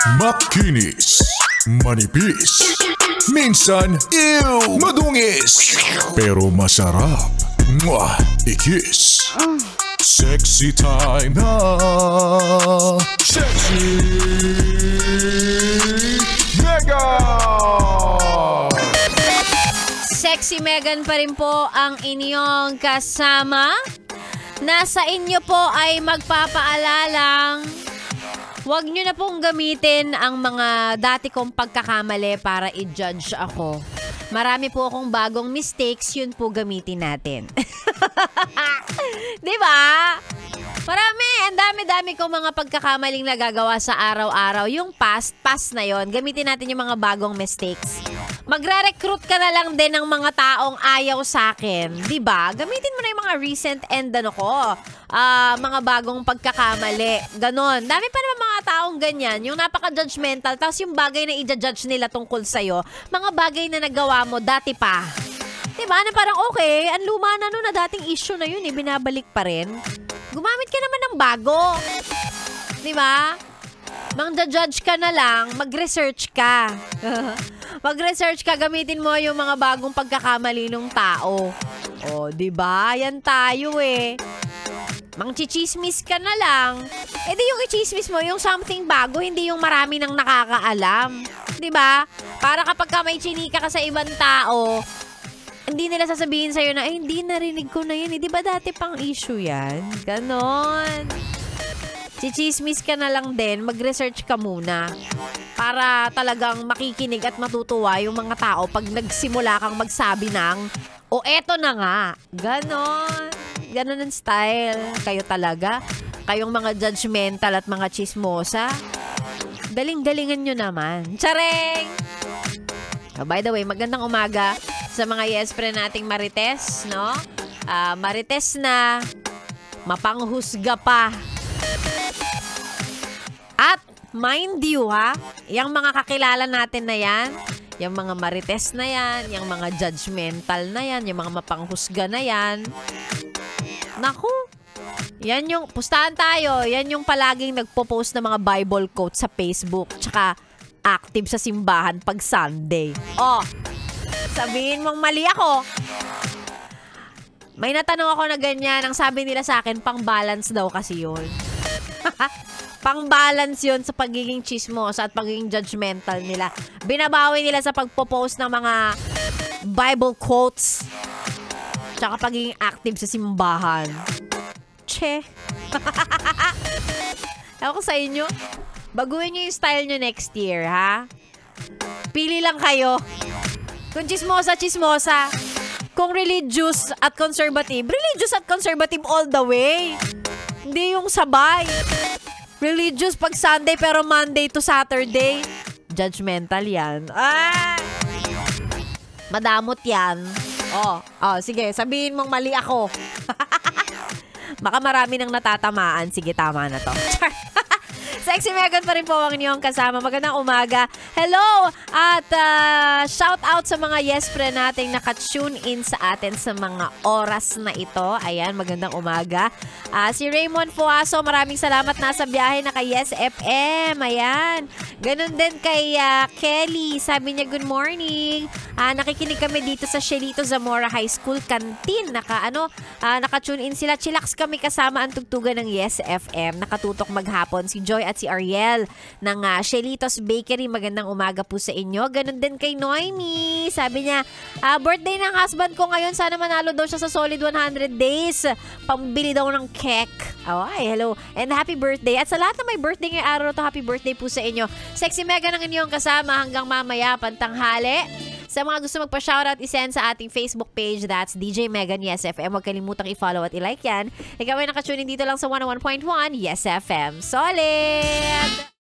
Makinis, manipis, minsan madungis, pero masarap. Mwah! Ikis. Sexy time na. Sexy Mega! Sexy Megan pa rin po ang inyong kasama. Nasa inyo po ay magpapaalalang huwag nyo na pong gamitin ang mga dati kong pagkakamali para i-judge ako. Marami po akong bagong mistakes, yun po gamitin natin. Diba? Marami, ang dami-dami kong mga pagkakamaling nagagawa sa araw-araw. Yung past na yon, gamitin natin yung mga bagong mistakes. Magre-recruit ka na lang din ng mga taong ayaw sa akin. Diba? Gamitin mo na yung mga recent and mga bagong pagkakamali. Ganon. Dami pa naman mga taong ganyan. Yung napaka-judgmental. Tapos yung bagay na i-judge nila tungkol sa'yo, mga bagay na nagawa mo dati pa. Diba? Na parang okay, ang luma na nun na dating issue na yun eh, binabalik pa rin. Gumamit ka naman ng bago. Diba? Mang-judge ka na lang, mag-research ka. Mag-research ka, gamitin mo yung mga bagong pagkakamali ng tao. O, diba? Yan tayo eh. Mang-chichismis ka na lang. Eh di yung i-chismis mo, yung something bago, hindi yung marami nang nakakaalam. Diba? Para kapag ka may chinika ka sa ibang tao, hindi nila sasabihin sa'yo na, hindi narinig ko na yun. Di ba dati pang issue yan? Ganon. Chichismis ka na lang din, mag-research ka muna. Para talagang makikinig at matutuwa yung mga tao pag nagsimula kang magsabi ng, eto na nga. Ganon. Ganon ang style. Kayo talaga. Kayong mga judgmental at mga chismosa. Galing-galingan nyo naman. Tsareng! By the way, magandang umaga sa mga yes-pre nating Marites, no? Marites na mapanghusga pa. At mind you, ha? Yung mga kakilala natin na yan, yung mga Marites na yan, yung mga judgmental na yan, yung mga mapanghusga na yan. Naku, yan yung, pustahan tayo, yan yung palaging nagpo-post ng mga Bible quotes sa Facebook, tsaka active sa simbahan pag Sunday. Sabihin mong mali ako. May natanong ako na ganyan, ang sabi nila sa akin, pang-balance daw kasi yun. Pang-balance yun sa pagiging chismos at pagiging judgmental nila. Binabawi nila sa pagpo-post ng mga Bible quotes. Tsaka pagiging active sa simbahan. Che. Ewan ko sa inyo. Baguhin nyo yung style nyo next year, ha? Pili lang kayo. Kung chismosa, chismosa. Kung religious at conservative all the way. Hindi yung sabay. Religious pag Sunday pero Monday to Saturday. Judgmental yan. Madamot yan. Sige, sabihin mong mali ako. Baka marami nang natatamaan. Sige, tama na to. Sexy Megan pa rin po ang inyong kasama. Magandang umaga. Hello! At shout out sa mga yes-pre nating naka-tune in sa atin sa mga oras na ito. Ayan, magandang umaga. Si Raymond Fuaso, maraming salamat. Nasa biyahe na kay Yes FM. Ayan. Ganun din kay Kelly. Sabi niya, good morning. Nakikinig kami dito sa Shelito Zamora High School Canteen. Naka-tune in sila. Chillax kami kasama ang tugtugan ng Yes FM. Nakatutok maghapon si Joy at si Ariel ng Shelitos Bakery. Magandang umaga po sa inyo. Ganun din kay Noemi. Sabi niya, birthday ng husband ko ngayon. Sana manalo daw siya sa solid 100 days. Pambili daw ng cake. Hello. And happy birthday. At sa lahat na may birthday ngayong araw to, happy birthday po sa inyo. Sexy Mega ng inyong kasama hanggang mamaya pantanghali. Sa mga gusto magpa-shoutout, isend sa ating Facebook page. That's DJ Megan Yes FM. Huwag kalimutang i-follow at i-like yan. Ikaw ay nakatunin dito lang sa 101.1 Yes FM. Solid!